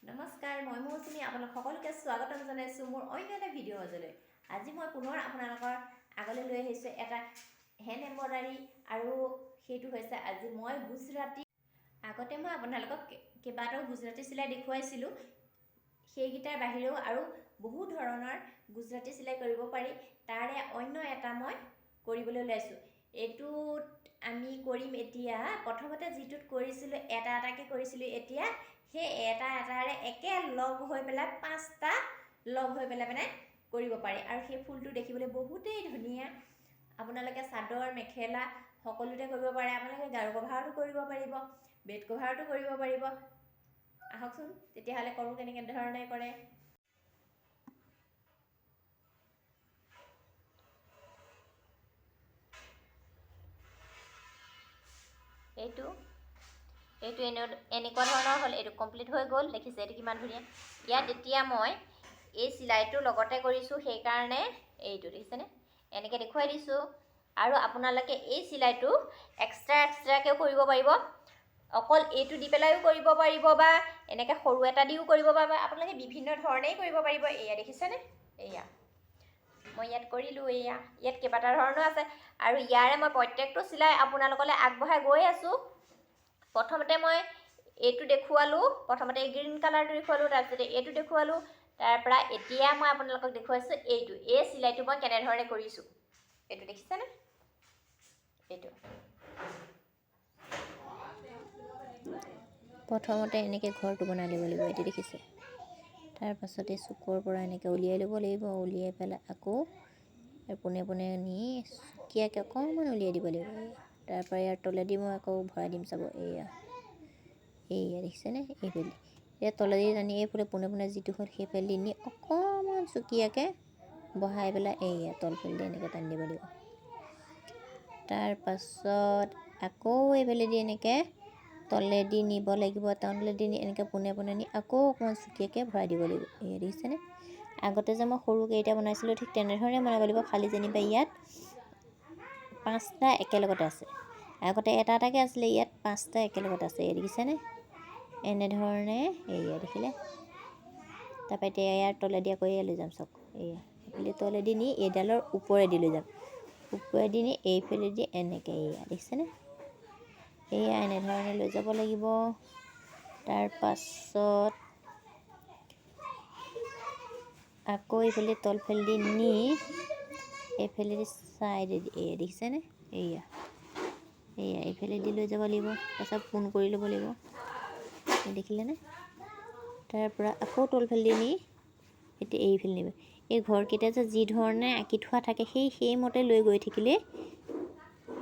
নমস্কাৰ, মই মৌচুমী আপোনালোক সকলোকে স্বাগতম জনাইছোঁ মোৰ অন্য এটা ভিডিঅ' মাজলৈ। আজি মই পুনৰ আপোনালোকৰ আগলৈ লৈ আহিছোঁ এটা হেণ্ড এম্ব্ৰইডাৰী আৰু সেইটো হৈছে আজি মই গুজৰাটী। আগতে মই আপোনালোকক কেইবাটাও গুজৰাটী চিলাই দেখুৱাইছিলোঁ। সেইকেইটাৰ বাহিৰেও আৰু বহু ধৰণৰ গুজৰাটী চিলাই কৰিব পাৰি। তাৰে অন্য এটা মই কৰিবলৈ ওলাইছোঁ। এইটোত আমি কৰিম এতিয়া প্ৰথমতে যিটোত কৰিছিলোঁ এটা এটাকৈ কৰিছিলোঁ, এতিয়া সেই এটা এটাৰে একে লগ হৈ পেলাই পাঁচটা লগ হৈ পেলাই মানে কৰিব পাৰি আৰু সেই ফুলটো দেখিবলৈ বহুতেই ধুনীয়া। আপোনালোকে চাদৰ মেখেলা সকলোতে কৰিব পাৰে। আপোনালোকে গাৰু কভাৰতো কৰিব পাৰিব, বেড কভাৰতো কৰিব পাৰিব। আহকচোন তেতিয়াহ'লে কৰোঁ কেনেকৈ ধৰণে কৰে। এইটো এনেকুৱা ধৰণৰ হ'ল। এইটো কমপ্লিট হৈ গ'ল, দেখিছে এইটো কিমান ধুনীয়া। ইয়াত এতিয়া মই এই চিলাইটোৰ লগতে কৰিছোঁ, সেইকাৰণে এইটো দেখিছেনে এনেকৈ দেখুৱাই দিছোঁ। আৰু আপোনালোকে এই চিলাইটো এক্সট্ৰাকৈও কৰিব পাৰিব। অকল এইটো দি পেলাইও কৰিব পাৰিব বা এনেকৈ সৰু এটা দিও কৰিব পাৰিব। আপোনালোকে বিভিন্ন ধৰণেই কৰিব পাৰিব। এয়া দেখিছেনে, এয়া মই ইয়াত কৰিলোঁ। ইয়াত কেইবাটা ধৰণৰ আছে আৰু ইয়াৰে মই প্ৰত্যেকটো চিলাই আপোনালোকলৈ আগবঢ়াই গৈ আছোঁ। প্ৰথমতে মই এইটো দেখুৱালোঁ, প্ৰথমতে এই গ্ৰীণ কালাৰটো দেখুৱালোঁ, তাৰপিছতে এইটো দেখুৱালোঁ। তাৰপৰা এতিয়া মই আপোনালোকক দেখুৱাইছোঁ এই চিলাইটো মই কেনেধৰণে কৰিছোঁ। এইটো দেখিছেনে, এইটো প্ৰথমতে এনেকৈ ঘৰটো বনাই ল'ব লাগিব। এইটো দেখিছে, তাৰপাছতে চুকৰ পৰা এনেকৈ উলিয়াই ল'ব লাগিব। উলিয়াই পেলাই আকৌ পোনে পোনে নি চুকীয়াকৈ অকণমান উলিয়াই দিব লাগিব। তাৰপৰা ইয়াৰ তলেদি মই আকৌ ভৰাই দিম, চাব। এয়া দেখিছেনে, এইফালে এতিয়া তলেদি টানি এইফালে পোনে পোনে যিটো হ'ল সেইফালেদি নি অকণমান চুকীয়াকৈ বহাই পেলাই এয়া তলফালেদি এনেকৈ টানি দিব লাগিব। তাৰপাছত আকৌ এইফালেদি এনেকৈ তলেদি নিব লাগিব, তলেদি নি এনেকৈ পোনে পোনে নি আকৌ অকণমান চুকীয়াকৈ ভৰাই দিব লাগিব। এয়া দেখিছেনে, আগতে যে মই সৰুকৈ এতিয়া বনাইছিলোঁ ঠিক তেনেধৰণে বনাব লাগিব। খালি যেনিবা ইয়াত পাঁচটা একেলগতে আছে। আগতে এটা এটাকৈ আছিলে, ইয়াত পাঁচটা একেলগতে আছে। এয়া দেখিছেনে, এনেধৰণে এয়া দেখিলে। তাৰপৰা এতিয়া ইয়াৰ তলেদি আকৌ এয়া লৈ যাম, চাওক। এইফালে তলেদি নি এইডালৰ ওপৰেদি লৈ যাম, ওপৰেদি নি এইফালেদি এনেকৈ এয়া দেখিছেনে, এয়া এনেধৰণে লৈ যাব লাগিব। তাৰপাছত আকৌ এইফালে তলফালেদি নি এইফালেদি চাইডেদি এয়া দেখিছেনে, এয়া এইফালেদি লৈ যাব লাগিব। তাৰপাছত পোন কৰি ল'ব লাগিব, দেখিলেনে। তাৰপৰা আকৌ তলফালেদি নি এতিয়া এইফালে নিব। এই ঘৰকেইটা যে যি ধৰণে আঁকি থোৱা থাকে সেইমতে লৈ গৈ থাকিলে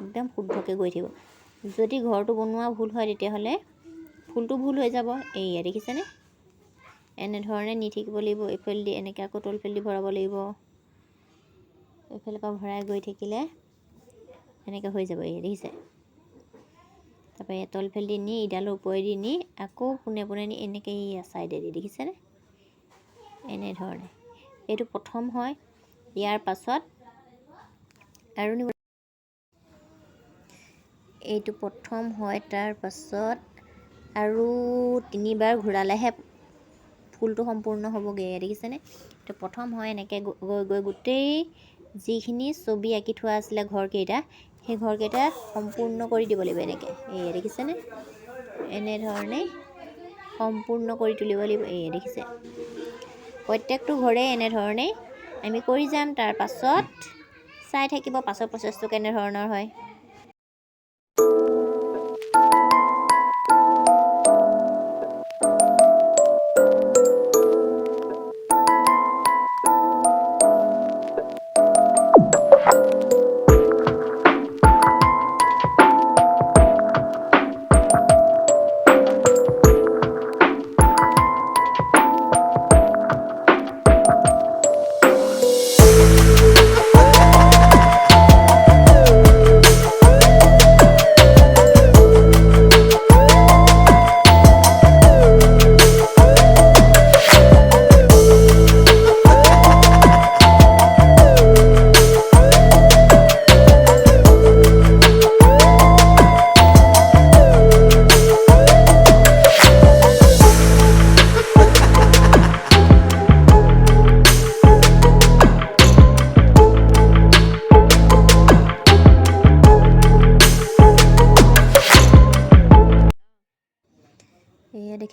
একদম শুদ্ধকৈ গৈ থাকিব। যদি ঘৰটো বনোৱা ভুল হয় তেতিয়াহ'লে ফুলটো ভুল হৈ যাব। এয়া দেখিছেনে, এনেধৰণে নি থাকিব লাগিব। এইফালেদি এনেকৈ আকৌ তলফালেদি ভৰাব লাগিব। এইফালৰ পৰা ভৰাই গৈ থাকিলে এনেকৈ হৈ যাব। এয়া দেখিছে। তাৰপৰা এই তলফালেদি নি ইডালৰ ওপৰেদি নি আকৌ পোনে পোনে নি এনেকৈ চাইডেদি দেখিছেনে, এনেধৰণে। এইটো প্ৰথম হয়। ইয়াৰ পাছত আৰু নিব, এইটো প্ৰথম হয়। তাৰপাছত আৰু তিনিবাৰ ঘূৰালেহে ফুলটো সম্পূৰ্ণ হ'বগৈ। দেখিছেনে, এইটো প্ৰথম হয়। এনেকৈ গৈ গৈ গোটেই যিখিনি ছবি আঁকি থোৱা আছিলে ঘৰকেইটা, সেই ঘৰকেইটা সম্পূৰ্ণ কৰি দিব লাগিব। এনেকৈ এয়া দেখিছেনে, এনেধৰণে সম্পূৰ্ণ কৰি তুলিব লাগিব। এয়া দেখিছে, প্ৰত্যেকটো ঘৰে এনেধৰণেই আমি কৰি যাম। তাৰপাছত চাই থাকিব পাছৰ প্ৰচেছটো কেনেধৰণৰ হয়।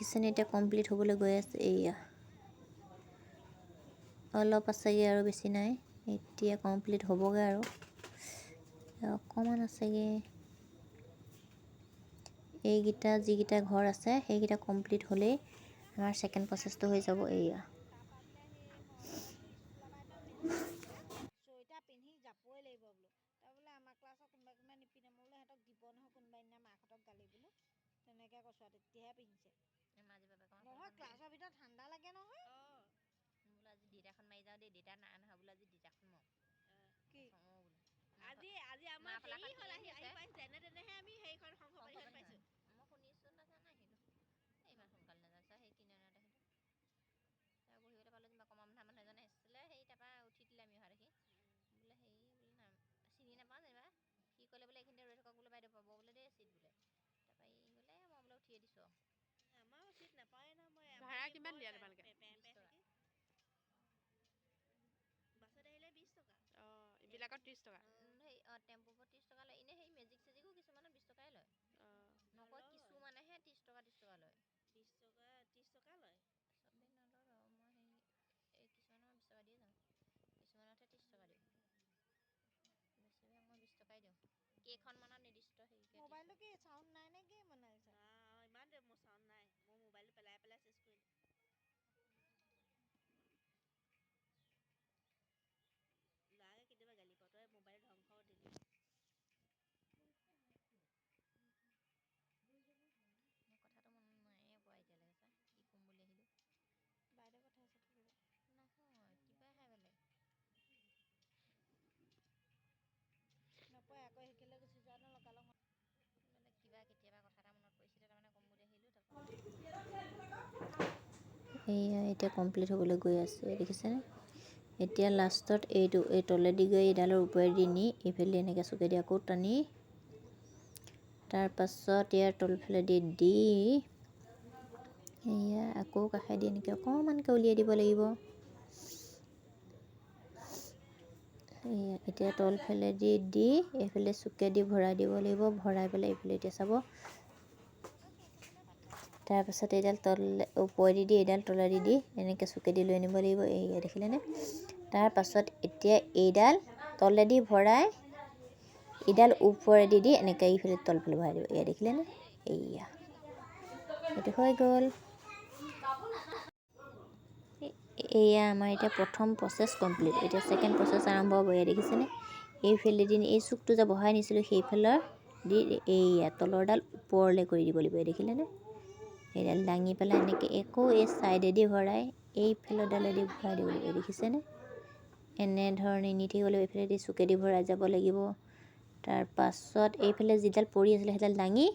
দেখিছেনে এতিয়া কমপ্লিট হ'বলৈ গৈ আছে। এইয়া অলপ আছেগৈ আৰু বেছি নাই, এতিয়া কমপ্লিট হ'বগৈ আৰু অকণমান আছেগৈ। এইকেইটা যিকেইটা ঘৰ আছে সেইকেইটা কমপ্লিট হ'লেই আমাৰ ছেকেণ্ড প্ৰচেছটো হৈ যাব। এইয়া চুৱেটাৰ পিন্ধি যাবই লাগিব বোলো। তাৰ বোলে আমাৰ ক্লাছৰ কোনোবাই নিপিন্ধে, মই বোলো সিহঁতক দিব নহয় কোনোবাই দিনা মাকহঁতক গালি বোলো, তেনেকৈ কৈছোঁ আৰু তেতিয়াহে পিন্ধিছে। নহয় ক্লাছৰ ভিতৰত ঠাণ্ডা লাগে নহয়। বোলো আজি দেউতাখন মাৰি যাওঁ দেই, দেউতা নাই নহয় বোলো আজি দেউতাখন মাৰোঁ। কি আজি আমাৰ দেৰি হ'ল আহি পাইছোঁ, যেনে তেনেহে আমি সেইখন শংকৰবাৰীখন পাইছোঁ। মই শুনিছোঁ নাজানো আহিলোঁ ইমান সোনকালে নাজানো সেই কিনাৰতে আহিলোঁ। তাৰ বহিবলৈ পালোঁ যেনিবা কমা বন্ধা মানুহ এজনে আহিছিলে, সেই তাৰপৰা উঠি দিলে আমি অহা দেখি। বোলে হেৰি বোলে চিনি নাপাওঁ যেনিবা, সি ক'লে বোলে এইখিনিতে ৰৈ থাকক বোলে বাইদেউ পাব বোলে দেই চিট বোলে। তাৰপৰা ই বোলে মই বোলে উঠিয়ে দিছোঁ আৰু। আমাৰো চিট নাপাওঁৱে নহয়। মই ভাড়া কিমান দিয়া তোমালোকে? বাছত আহিলে 20 টকা। এইবিলাকত 30 টকা। সেই টেম্পুবোৰ 30 টকা লয়, এনেই সেই মেজিক চেজিকো কিছুমানে 20 টকাই লয়। নকয় কিছুমানেহে 30 টকা লয়। 20 টকা 30 টকা লয়। চবেই নলয় বাৰু, মই সেই এই কিছুমানৰ 20 টকা দিয়ে যাওঁ, কিছুমানতহে 30 টকা দিওঁ। বেছিভাগ মই 20 টকাই দিওঁ, কেইখনমানত নিৰ্দিষ্ট হেৰিকৈ। মোবাইলটো কি চাউণ্ড নাই নে কি মানে? ইমান দে মোৰ চাউণ্ড নাই, মোৰ মোবাইলটো পেলাই চেছ কৰিলোঁ। ল'ৰাকে কেতিয়াবা গালি পাওঁ, তই মোবাইল ধ্বংস দিলি। কথাটো মন নায়ে পৰা এতিয়ালৈকে চা, কি ক'ম বুলি আহিলোঁ। বাইদেউ পঠাইছে ফুৰিব। নহয় কিবাহে বেলেগ। নপৰে আকৌ সেইখিনিলৈ গুচি যোৱা ন লগালগ। বেলেগ কিবা কেতিয়াবা কথা এটা মনত পৰিছিলে তাৰমানে ক'ম বুলি আহিলোঁ তাৰপৰা। এইয়া এতিয়া কমপ্লিট হ'বলৈ গৈ আছে দেখিছেনে? এতিয়া লাষ্টত এইটো এই তলেদি গৈ এইডালৰ ওপৰেদি নি এইফালে এনেকৈ চুকেদি আকৌ টানি, তাৰপাছত ইয়াৰ তলফালেদি দি এয়া আকৌ কাষেদি এনেকৈ অকণমানকৈ উলিয়াই দিব লাগিব। এয়া এতিয়া তলফালেদি দি এইফালে চুকেদি ভৰাই দিব লাগিব, ভৰাই পেলাই এইফালে এতিয়া চাব। তাৰপাছত এইডাল ওপৰেদি দি এইডাল তলেদি দি এনেকৈ চুকেদি লৈ আনিব লাগিব। এইয়া দেখিলেনে? তাৰপাছত এতিয়া এইডাল তলেদি ভৰাই এইডাল ওপৰেদি দি এনেকৈ এইফালে তলফালে ভৰাই দিব। এয়া দেখিলেনে? এইয়া এইটো হৈ গ'ল। এয়া আমাৰ এতিয়া প্ৰথম প্ৰচেছ কমপ্লিট। এতিয়া ছেকেণ্ড প্ৰচেছ আৰম্ভ হ'ব। এয়া দেখিছেনে? এইফালেদি এই চুকটো যে বহাই নিছিলোঁ সেইফালৰ দি এইয়া তলৰডাল ওপৰলৈ কৰি দিব লাগিব। দেখিলেনে? এইডাল দাঙি পেলাই এনেকৈ আকৌ এই ছাইডেদি ভৰাই এইফালৰডালেদি ভৰাই দিব লাগিব। দেখিছেনে? এনেধৰণে নি থাকিব লাগিব। এইফালেদি চুকেদি ভৰাই যাব লাগিব। তাৰপাছত এইফালে যিডাল পৰি আছিলে সেইডাল দাঙি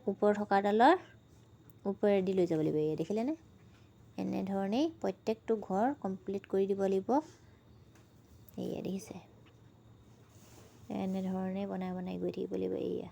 ওপৰত থকাডালৰ ওপৰেদি লৈ যাব লাগিব। এয়া দেখিলেনে? এনেধৰণেই প্ৰত্যেকটো ঘৰ কমপ্লিট কৰি দিব লাগিব। এয়া দেখিছে? এনেধৰণে বনাই বনাই গৈ থাকিব লাগিব। এয়া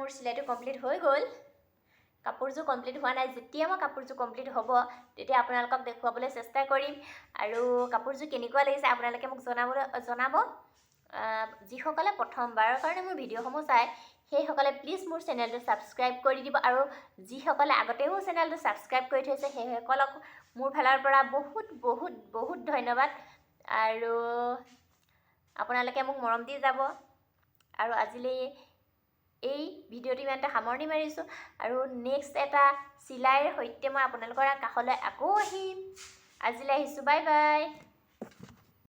মোৰ চিলাইটো কমপ্লিট হৈ গ'ল। কাপোৰযোৰ কমপ্লিট হোৱা নাই। যেতিয়া মই কাপোৰযোৰ কমপ্লিট হ'ব তেতিয়া আপোনালোকক দেখুৱাবলৈ চেষ্টা কৰিম। আৰু কাপোৰযোৰ কেনেকুৱা লাগিছে আপোনালোকে মোক জনাব। যিসকলে প্ৰথমবাৰৰ কাৰণে মোৰ ভিডিঅ'সমূহ চায় সেইসকলে প্লিজ মোৰ চেনেলটো ছাবস্ক্ৰাইব কৰি দিব। আৰু যিসকলে আগতেও চেনেলটো ছাবস্ক্ৰাইব কৰি থৈছে সেইসকলক মোৰ ফালৰ পৰা বহুত বহুত বহুত ধন্যবাদ। আৰু আপোনালোকে মোক মৰম দি যাব। আৰু আজিলৈ এই ভিডিঅ'টো ইমানতে সামৰণি মাৰিছোঁ। আৰু নেক্সট এটা চিলাইৰ সৈতে মই আপোনালোকৰ কাষলৈ আকৌ আহিম। আজিলৈ আহিছোঁ, বাই বাই।